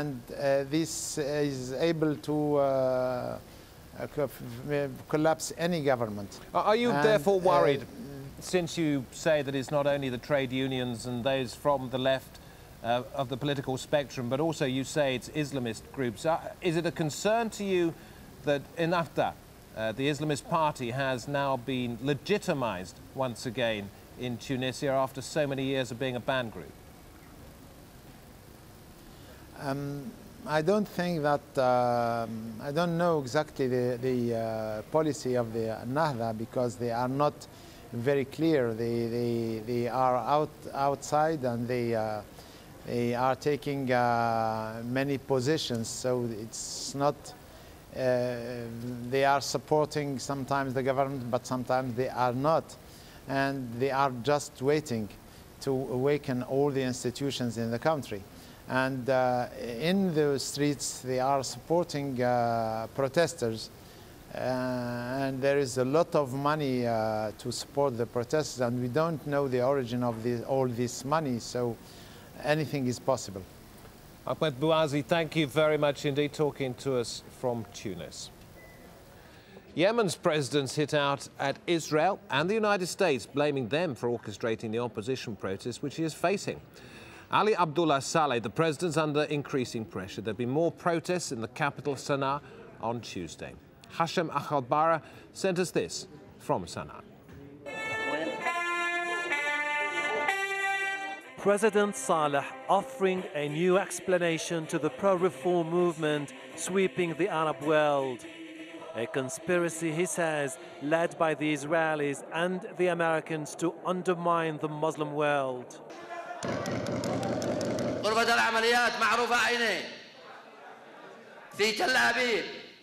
And this is able to collapse any government. Are you therefore worried, since you say that it's not only the trade unions and those from the left of the political spectrum, but also you say it's Islamist groups? Is it a concern to you that Ennahda, the Islamist party, has now been legitimized once again in Tunisia after so many years of being a banned group? I don't think that, I don't know exactly the policy of the Ennahda, because they are not very clear. They are outside, and they are taking many positions, so it's not, they are supporting sometimes the government, but sometimes they are not. And they are just waiting to awaken all the institutions in the country. And in the streets, they are supporting protesters. And there is a lot of money to support the protesters, and we don't know the origin of all this money, so anything is possible. Ahmed Bouazi, thank you very much indeed, talking to us from Tunis. Yemen's president's hit out at Israel and the United States, blaming them for orchestrating the opposition protests which he is facing. Ali Abdullah Saleh, the president's under increasing pressure. There'll be more protests in the capital, Sana'a, on Tuesday. Hashem Akhalbara sent us this from Sana'a. President Saleh offering a new explanation to the pro-reform movement sweeping the Arab world. A conspiracy, he says, led by the Israelis and the Americans to undermine the Muslim world.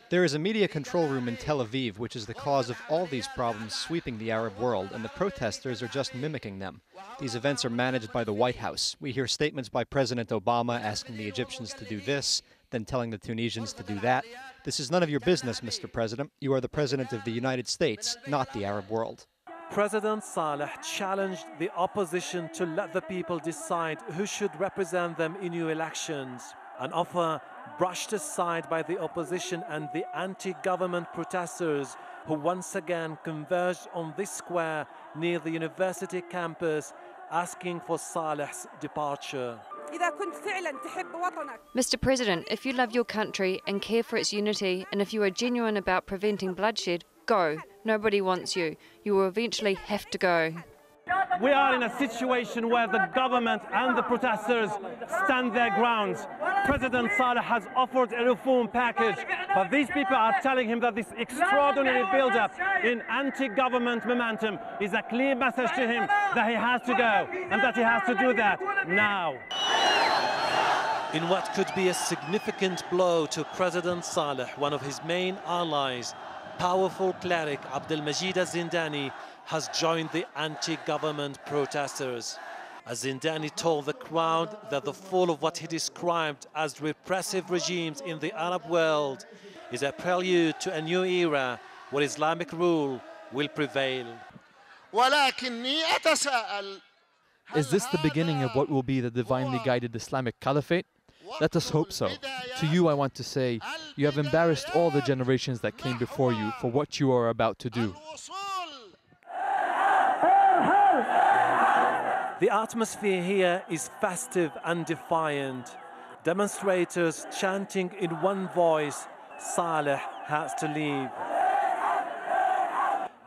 There is a media control room in Tel Aviv, which is the cause of all these problems sweeping the Arab world, and the protesters are just mimicking them. These events are managed by the White House. We hear statements by President Obama asking the Egyptians to do this, then telling the Tunisians to do that. This is none of your business, Mr. President. You are the President of the United States, not the Arab world. President Saleh challenged the opposition to let the people decide who should represent them in new elections, an offer brushed aside by the opposition and the anti-government protesters, who once again converged on this square near the university campus, asking for Saleh's departure. Mr. President, if you love your country and care for its unity, and if you are genuine about preventing bloodshed, go. Nobody wants you. You will eventually have to go. We are in a situation where the government and the protesters stand their ground. President Saleh has offered a reform package, but these people are telling him that this extraordinary build-up in anti-government momentum is a clear message to him that he has to go, and that he has to do that now. In what could be a significant blow to President Saleh, one of his main allies, powerful cleric Abdelmajid Zindani, has joined the anti-government protesters. Zindani told the crowd that the fall of what he described as repressive regimes in the Arab world is a prelude to a new era where Islamic rule will prevail. Is this the beginning of what will be the divinely guided Islamic caliphate? Let us hope so. To you I want to say, you have embarrassed all the generations that came before you for what you are about to do. The atmosphere here is festive and defiant. Demonstrators chanting in one voice, Saleh has to leave.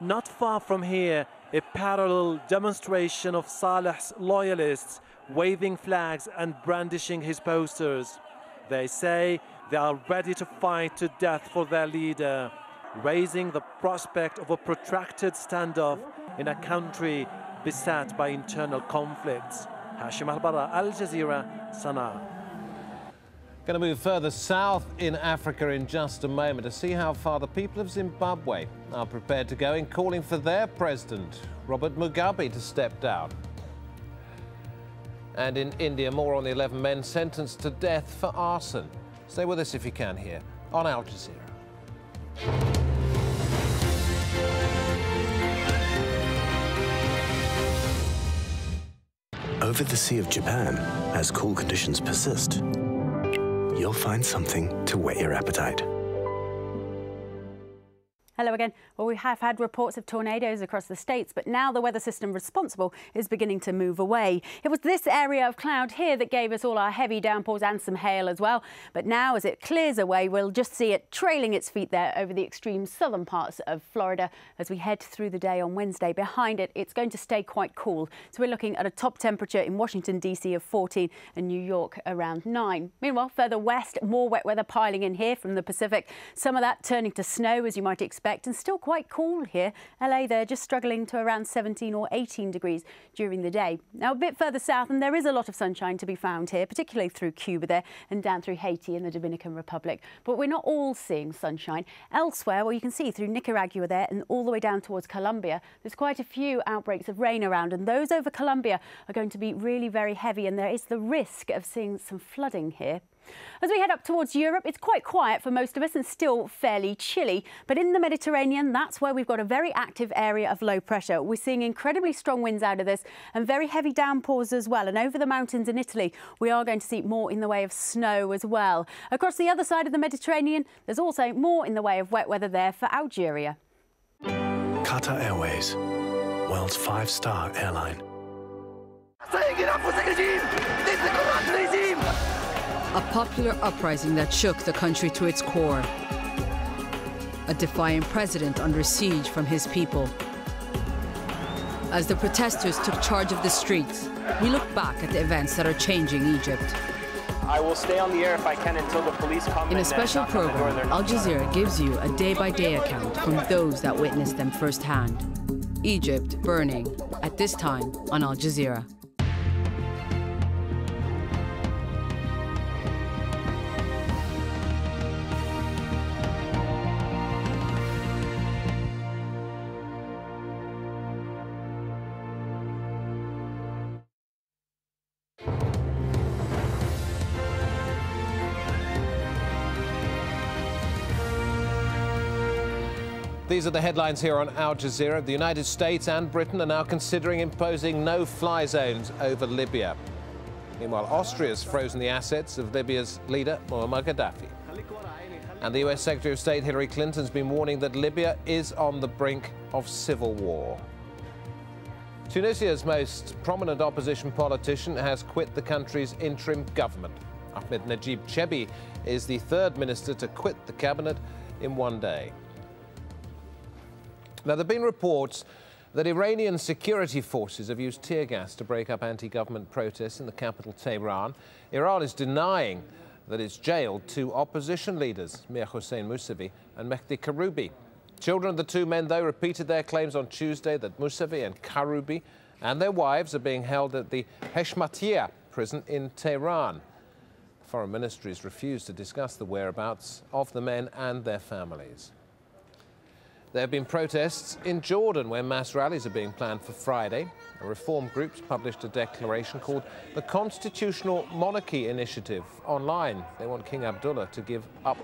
Not far from here, a parallel demonstration of Saleh's loyalists waving flags and brandishing his posters. They say they are ready to fight to death for their leader, raising the prospect of a protracted standoff in a country beset by internal conflicts. Hashim Al-Bara, AlJazeera, Sana'a. Going to move further south in Africa in just a moment to see how far the people of Zimbabwe are prepared to go in calling for their president, Robert Mugabe, to step down. And in India, more on the 11 men sentenced to death for arson. Stay with us if you can here on Al Jazeera. Over the Sea of Japan, as cool conditions persist, you'll find something to whet your appetite. Hello again. Well, we have had reports of tornadoes across the states, but now the weather system responsible is beginning to move away. It was this area of cloud here that gave us all our heavy downpours and some hail as well. But now, as it clears away, we'll just see it trailing its feet there over the extreme southern parts of Florida as we head through the day on Wednesday. Behind it, it's going to stay quite cool. So we're looking at a top temperature in Washington, D.C. of 14 and New York around 9. Meanwhile, further west, more wet weather piling in here from the Pacific. Some of that turning to snow, as you might expect, and still quite cool here. LA, they're just struggling to around 17 or 18 degrees during the day. Now, a bit further south, and there is a lot of sunshine to be found here, particularly through Cuba there and down through Haiti and the Dominican Republic. But we're not all seeing sunshine. Elsewhere, well, you can see through Nicaragua there and all the way down towards Colombia, there's quite a few outbreaks of rain around, and those over Colombia are going to be really very heavy, and there is the risk of seeing some flooding here. As we head up towards Europe, it's quite quiet for most of us and still fairly chilly. But in the Mediterranean, that's where we've got a very active area of low pressure. We're seeing incredibly strong winds out of this and very heavy downpours as well. And over the mountains in Italy, we are going to see more in the way of snow as well. Across the other side of the Mediterranean, there's also more in the way of wet weather there for Algeria. Qatar Airways, world's 5-star airline. A popular uprising that shook the country to its core. A defiant president under siege from his people. As the protesters took charge of the streets, we look back at the events that are changing Egypt. I will stay on the air if I can until the police come. In a special program, Al Jazeera gives you a day-by-day account from those that witnessed them firsthand. Egypt burning, at this time on Al Jazeera. These are the headlines here on Al Jazeera. The United States and Britain are now considering imposing no-fly zones over Libya. Meanwhile, Austria's frozen the assets of Libya's leader, Muammar Gaddafi. And the US Secretary of State Hillary Clinton's been warning that Libya is on the brink of civil war. Tunisia's most prominent opposition politician has quit the country's interim government. Ahmed Najib Chebi is the third minister to quit the cabinet in one day. Now, there have been reports that Iranian security forces have used tear gas to break up anti-government protests in the capital, Tehran. Iran is denying that it's jailed two opposition leaders, Mir Hossein Mousavi and Mehdi Karoubi. Children of the two men, though, repeated their claims on Tuesday that Mousavi and Karoubi and their wives are being held at the Heshmatieh prison in Tehran. The Foreign Ministry has refused to discuss the whereabouts of the men and their families. There have been protests in Jordan where mass rallies are being planned for Friday. A reform group published a declaration called the Constitutional Monarchy Initiative online. They want King Abdullah to give up